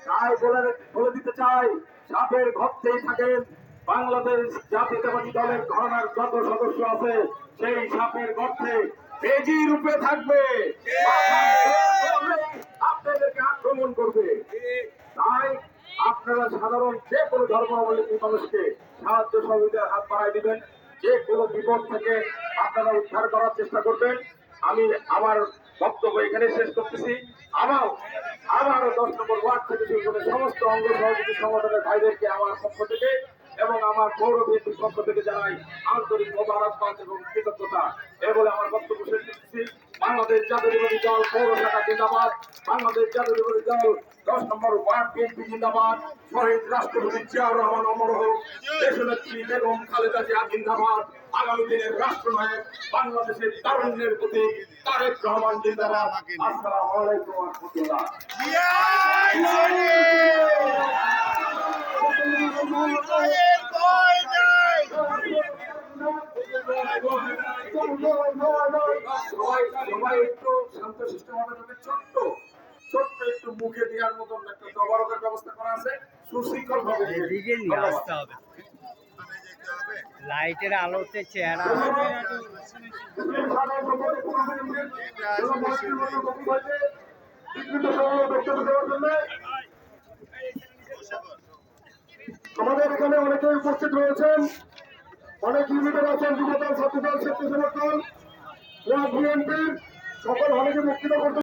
তাই বলে দিতে চাই, সাপের ঘরতেই থাকেন বাংলাদেশ জাতীয়তাবাদী দলের ঘরানার যত সদস্য আছে, সেই সাপের গর্তে বেজি রূপে থাকবে, আপনাদেরকে আক্রমণ করবে। তাই আপনারা সাধারণ যে কোনো ধর্মাবলম্বী মানুষকে সাহায্য সহযোগিতার হাত বাড়াই দিবেন, যে কোনো বিপদ থেকে আপনারা উদ্ধার করার চেষ্টা করবেন। আমি আমার বক্তব্য এখানে শেষ করতেছি। আবারও 10 নম্বর ওয়ার্ড থেকে শুরু করে সমস্ত অঙ্গ সহযোগী সংগঠনের ভাইদেরকে আমার পক্ষ থেকে এবং আমার পৌর বিএনপির পক্ষ থেকে জানাই আন্তরিক মোবারকবাদ এবং কৃতজ্ঞতা। এ বলে আমার বক্তব্য শেষ করতেছি। বাংলাদেশ জাতীয়তাবাদী দল পৌর শাখা জিন্দাবাদ, বাংলাদেশ জাতীয়তাবাদী দল 10 নম্বর ওয়ার্ড বিএনপি জিন্দাবাদ, শহীদ রাষ্ট্রপতি জিয়াউর রহমান অমর হোক, দেশনেত্রী বেগম খালেদা জিয়া জিন্দাবাদ, আগামী দিনের রাষ্ট্রনায়ক বাংলাদেশের তারুণ্যের প্রতীক তারেক রহমান জিন্দাবাদ। আসসালামু আলাইকুম ওয়া রাহমাতুল্লাহ। সবাই একটু শান্তশিষ্ট ভাবে ছোট্ট একটু মুখে দেওয়ার মতন একটা তবারকের ব্যবস্থা করা আছে, সুশৃঙ্খল ভাবে আসতে হবে। লাইটের আলোতে চেহারা আমাদের এখানে অনেকেই উপস্থিত রয়েছেন, অনেক ইউনিটের আছেন, যুবদল, ছাত্রদল, স্বেচ্ছাসেবক দল, বিএনপির সকল অনেকে বক্তৃতা করতে